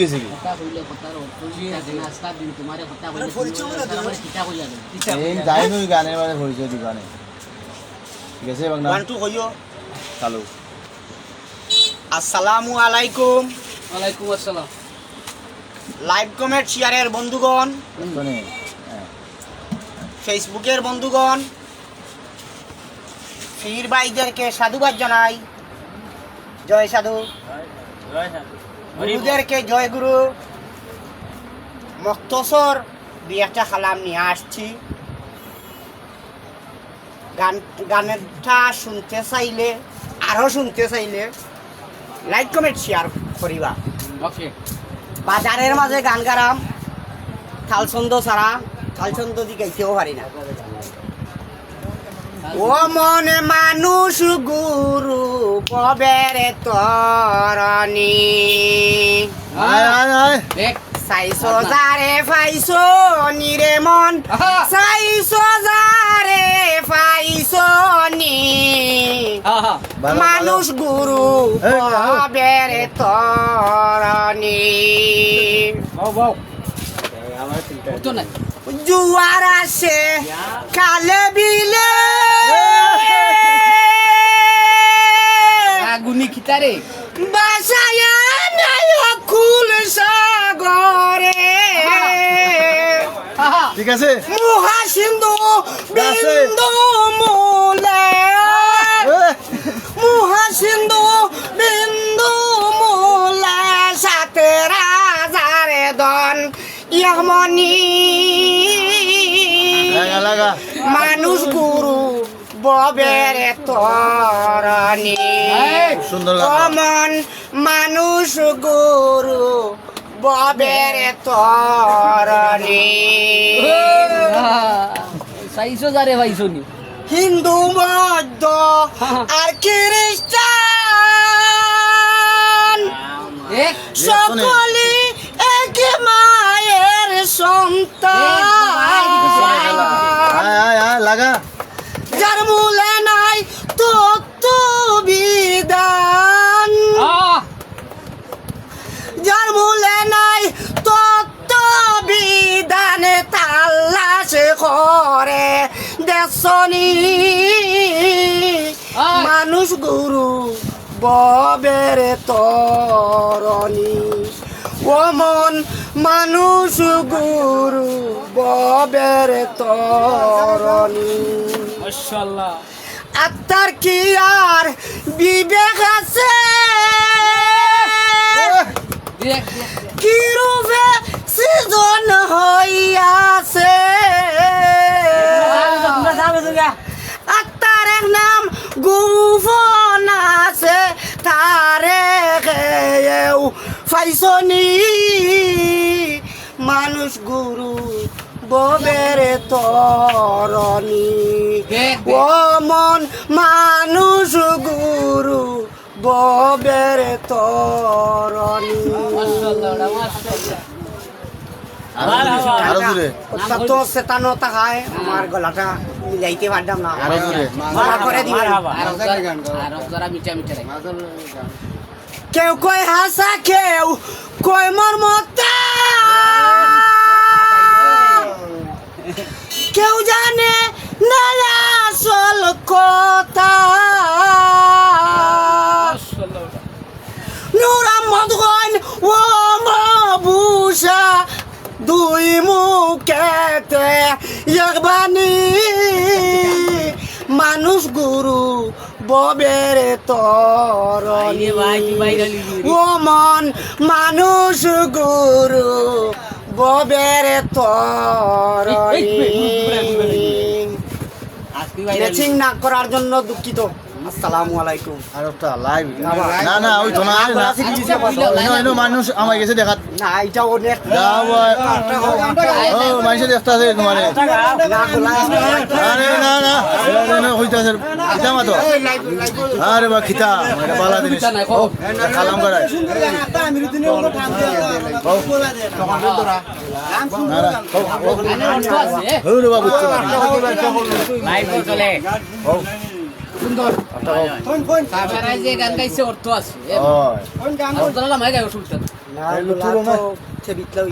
গেছে কি এই যাইনো গানের মানে হইছে দি গানে ঠিক আছে বাংলা ওয়ান টু কইও চালু আসসালামু আলাইকুম। ওয়ালাইকুম আসসালাম। লাইভ কমেন্ট শেয়ারের বন্ধুগণ, শুনে ফেসবুকের বন্ধুগণ, পীর ভাইদেরকে সাধুবাদ জানাই। জয় সাধু। গুরুদেরকে জয় গুরু। মক্তসর দুই একটা খালাম নিয়ে আসছি। গানটা শুনতে চাইলে আরো শুনতে চাইলে লাইক কমেন্ট শেয়ার করিবা। ওকে। বাজারের মাঝে গান গারাম তালছন্দ ছাড়া, তালছন্দ দি গাইতেও পারি না। ও মনে মানুষ গুরু ববের তরণী আয় আয় আয় দেখ চাইছো যারে পাইছো নিরে মন, চাইছো যারে পাইছো নি মানুষ গুরু ববের তরণী। তো না জুয়ার আসে কালে বিলে আগুনি খিতারে বাসায়া নাই কুল সাগরে ঠিক আছে মুহা সিন্ধু বিন্দু মূলে মুহা সিন্ধু বিন্দু মূলে সাথে রাজারে দন ইয়ামনি লাগা লাগা মানুষ গুরু ববের তরণী সুন্দর গান। কমন মানুষ গুরু ববের তরণী। চাইছো যারে ভাইছো নি হিন্দু বৌদ্ধ আর খ্রিস্টান দেখ সকলে এক মায়ের সন্তান। আয় আয় আয় লাগা যার মূলে নাই তত্ত্ব বিধান, যার মূলে নাই তত্ত্ব বিধানে তাল্লাশ করে দেশনি মানুষ গুরু ববের তরণী। ও মন মানুষ গুরু ববের তরণী। মাশাআল্লাহ। আত্মার কি আর বিবেক আছে? দেখ কি রূপে সৃজন হইয়াছে? আত্মার এক নাম গোপন আছে, তারে কেউ পাইছনি মানুষ গুরু ববের তরণী। ও মন মানুষ গুরু ববের তরণী। মাশাআল্লাহ মাশাআল্লাহ। আরো জোরে তো চেতানো তাকায় আমার গলাটা মিলাইতে পারতাম না। আরো জোরে মারা করে দিবেন। আর যারা মিঠা মিঠা রাখ কেউ কই হাসা, কেউ কই মোর মতা, কেউ জানে না আসল কথা। নূর আহমদ গন ও মবুসা দুই মুখেতে এক বাণী মানুষ গুরু ববের তরণী। ও মন মানুষ গুরু ববের তরণী। ম্যাচিং না করার জন্য দুঃখিত। আসসালামু আলাইকুম। আর একটা লাইভ না না ওই তো না না মানুষ আমার কাছে দেখা না এটা অনেক ও মানুষের দেখতে আছে তোমার আরে না না না হইতাছে খিতা মাতো আরে বা খিতা এটা বালা জিনিস খালাম করায় না না হৌরে বাবু লাইভ চলে সুন্দর তাছাড়া যে গান গাইছে অর্থ আছে হয় অর্থ না মাই গায় শুনতে না এই লুতুরো না। সে বিতলাও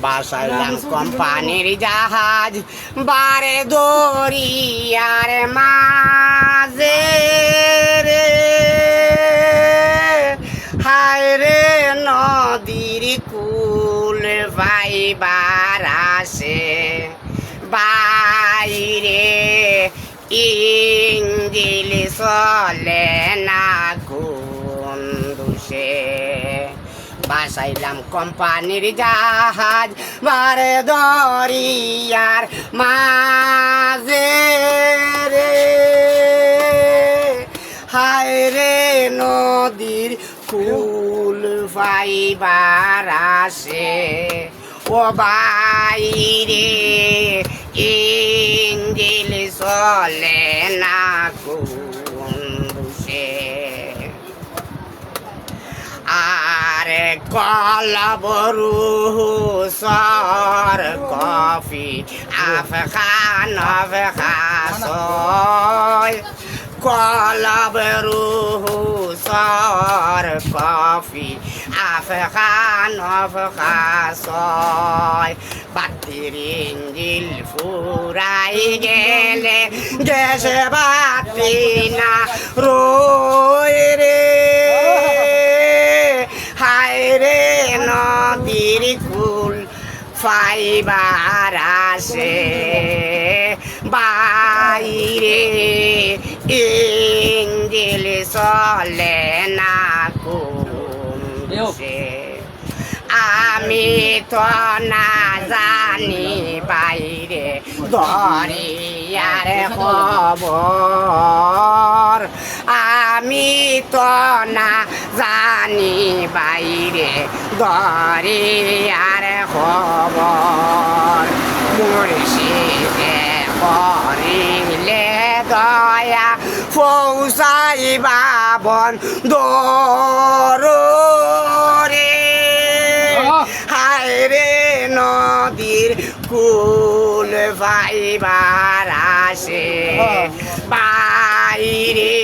বাসাইলাম কোম্পানির জাহাজ বারে দরিয়ার মাঝে রে হায় রে নদীর কুল পাইবার আসে বাইরে ইঞ্জিল চলে না কোন দুষে বাসাইলাম কোম্পানির জাহাজ বারে দরিয়ার মাঝে রে হায় রে নদীর কুল পাইবার আসে ও বাইরে ইঞ্জিল চলে না কোন দুষে আর কলবরু সর কফি আফখান আফখাসয় কলবরু সর কফি আফখান আফখাসয় বাতির ইঞ্জিল ফুরাই গেলে দেশে বাতি না রই রে হায় রে নদীর কুল পাইবার আসে বাইরে ইঞ্জিল চলে না কোন দুষে আমি তো না জানি বাইরে দরিয়ার খবর আমি তো না জানি বাইরে দরিয়ার খবর মুর্শিদে করিলে দয়া পৌঁছাইবা বন্দর রে হায় রে নদীর কুল পাইবার আসে বাইরে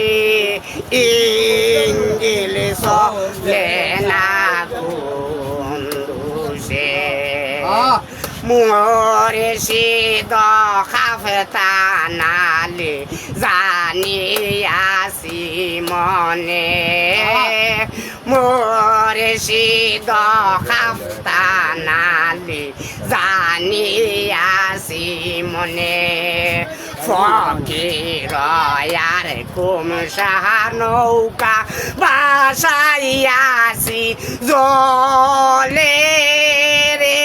ইঞ্জিল চলে না কোন দুষে মুর্শিদ খাফতানালে জানি আসি মনে মুর্শিদ খাফতানালে জানি আসি মনে ফকির আর কুমসার নৌকা বাসাইয়াছি জলে রে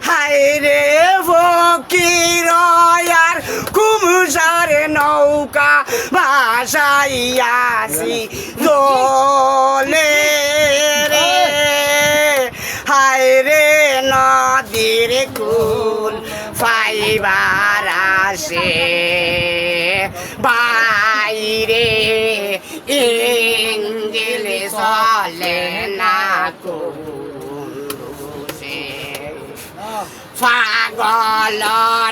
হায় রে ফকির আর কুমসার নৌকা বাসাইয়াছি জলে রে হায় রে নদীর কুল পাইবার আসে বাইরে ইঞ্জিল চলে না কোন দুষে পাগল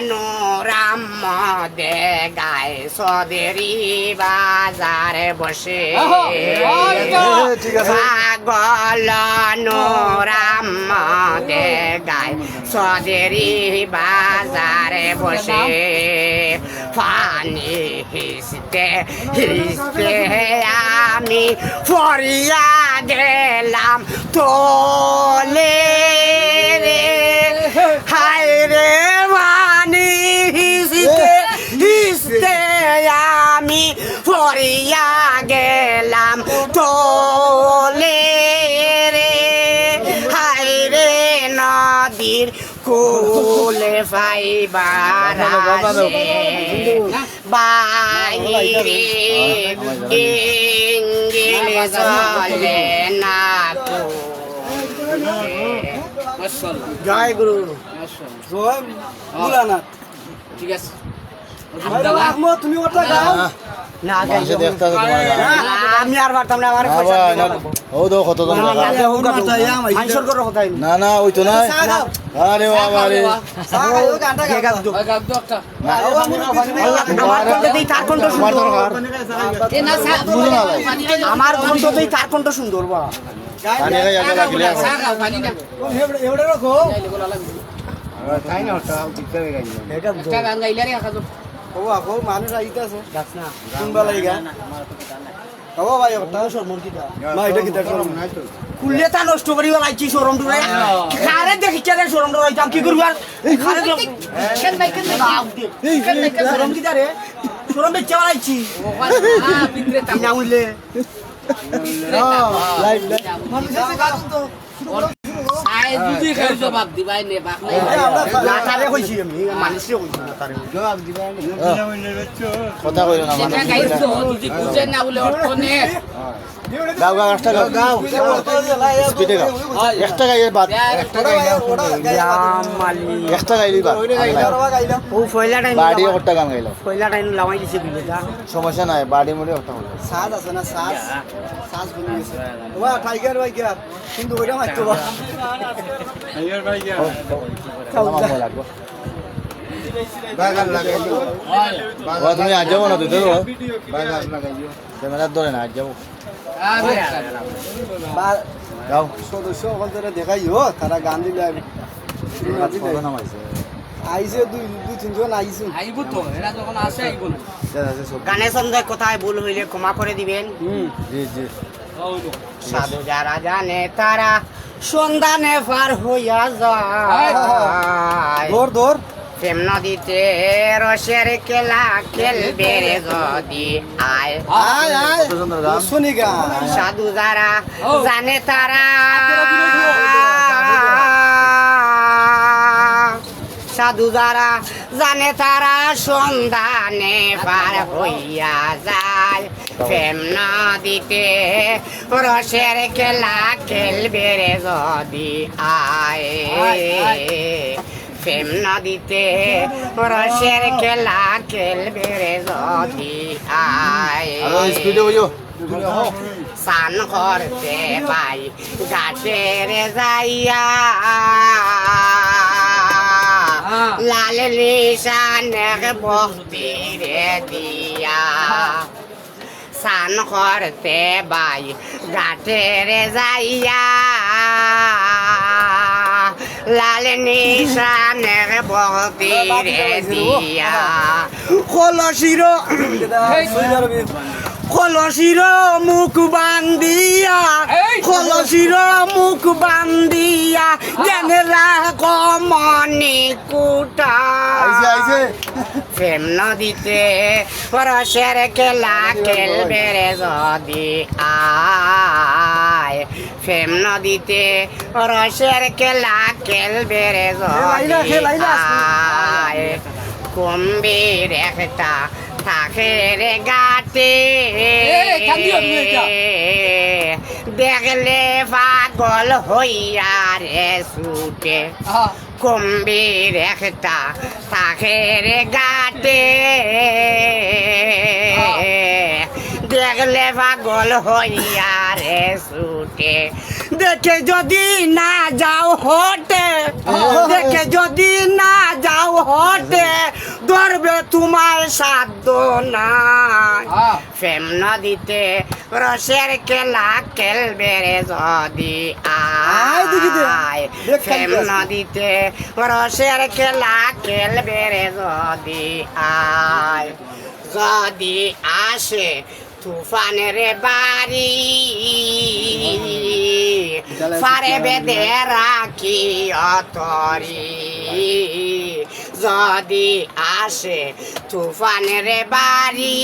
নুরাম দে গায় সদেরি বাজারে বসে পাগল নুরাম দে গায় সদেরি বাজারে বসে পানি হিসতে হিসতে আমি ফরিয়া গেলাম তোলে রে হায় রে পানি হিসতে হিসতে আমি ফরিয়া গেলাম তোলে রে হায় রে নদীর কুলে পাইবার আসে বাইরে ইঞ্জিল চলে না জয় গুরু জয় ভোলানাথ। ঠিক আছে। তুমি ওটা গাও না মানুষে দেখতাছে তোমার গান। আমি আর পারতাম না আমার না ভাই, না, ও তো কতজন টাকা। মানুষের করে কথাই না না ওই তো নাই আরে বাবা রে ওই গাব দো একটা আমার কণ্ঠতেই তার কণ্ঠ আমার সুন্দর দরকার এ না সা বুঝো না ভাই। আমার কণ্ঠতেই তার কণ্ঠ সুন্দর বা কানে গায়ে আগে লাগিলে সা গাও পানি না এবারে রাখো যাইলে গোলা লাগবে তাই না ওটা দিতে হবে গাইলে এটা একটা গান গাইলে রে খাজো ও আপো মানুষ আইতাছে গাছ না শুনবা লাগা ও ভাই ওটা মা এটা কি দেখো কুলে তা নষ্ট করি লাইছি শোরুম টুরে খারে দেখি কে শোরুম টুরে যাম কি করব আর খারে কেন ভাই কেন শোরুম কি দারে শোরুম বেচে লাইছি ভিতরে তা না উইলে লাইভ আই দুদি খাই জবাব দিবাই নে বাপ নাই না তারে কইছি আমি মানুষে কইছি না তারে কথা কইলো না এটা গাইছো দুদি বুঝে না বলে অর্থ নে গাও গাও একটা গাও গাও স্পিডে গাও একটা গাইয়ে বাদ মালি একটা গাইলি বাদ ও ফয়লা টাইম বাড়ি একটা গান গাইলো ফয়লা টাইম লামাই দিছে বিলেটা সমস্যা নাই বাড়ি মুড়ে একটা হলো সাজ আছে না সাজ সাজ বলে গেছে ওয়া টাইগার ভাই গিয়া কিন্তু ওইটা মারতো বা আমার লাগবে ও তুমি আজ যাবো না তুই তো ক্যামেরা ধরে না আজ যাবো যাও সদস্য ওখান থেকে দেখাইও তারা গান দিলে কত নামাইছে আইছে দুই তিনজন আইছে আইবো তো এরা যখন আসে আইবো না গানে সন্দেহ কোথায় ভুল হইলে ক্ষমা করে দিবেন জি জি সাধু যারা জানে তারা সন্ধানে পার হইয়া যায় দৌড় দৌড় প্রেম নদীতে রসের খেলা খেলবে রে যদি আয় আয় আয় কত সুন্দর গান শুনি গান সাধু যারা জানে তারা সাধু যারা জানে তারা সন্ধানে পার হইয়া যায় প্রেম নদীতে রসের খেলা খেলবে রে যদি আয় প্রেম নদীতে রসের খেলা খেলবে রে যদি আয় আরো স্পিডে বুঝো স্নান করতে পাই ঘাটের যাইয়া লাল নিশানের ভক্তি রে দিয়া স্নান করতে পাই ঘাটের যাইয়া লাল নিশানের ভক্তি রে দিয়া কলসির কলসির মুখ বান্দিয়া কলসির মুখ বান্দিয়া জেনে রাখ মনি কুটা আইছে আইছে প্রেম নদীতে রসের খেলা খেলবে রে যদি আয় প্রেম নদীতে রসের খেলা খেলবে রে যদি আয় কুম্ভীর একটা থাকে রে গাতে দেখলে পাগল হইয়া রে ছুটে কুম্ভীর একটা থাকে রে গাতে দেখলে পাগল হইয়া রে ছুটে দেখে যদি না যাও হটে দেখে যদি না যাও হটে ধরবে তোমার সাধ্য নাই প্রেম নদীতে রসের খেলা খেলবে রে যদি আয় প্রেম নদীতে রসের খেলা খেলবে রে যদি আয় যদি আসে তুফানের বাড়ি পারে বেঁধে রাখি অতরি যদি আসে তুফানের বাড়ি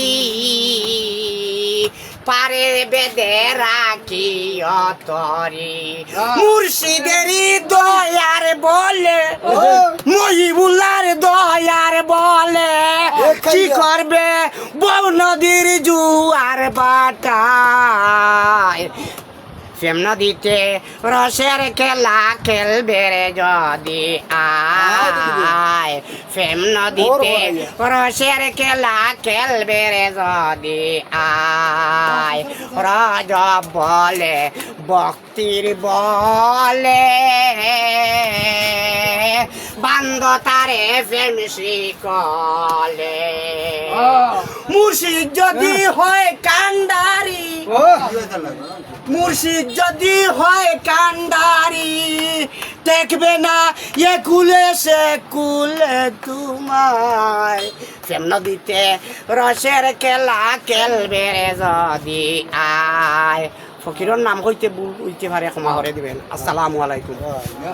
পারে বেঁধে রাখি অতরি মুর্শিদেরই দয়ার বলে মহিবুল্লার দয়ার বলে কি করবে বউ নদীর জুয়ার বাটায় প্রেম নদীতে রসের খেলা খেলবে রে যদি আয় প্রেম নদীতে রসের খেলা খেলবে রে যদি আয় রজব বলে ভক্তির বলে বান্ধ তারে প্রেম শিকলে মুর্শিদ যদি হয় কান্ডারি মুর্শিদ যদি হয় কান্ডারি দেখবে না এ কুলে সে কুলে তোমায় প্রেম নদীতে রসের খেলা খেলবে রে যদি আয় ফকিরের নাম হইতে ভুল হইতে পারে ক্ষমা করে দিবেন। আসসালামু আলাইকুম।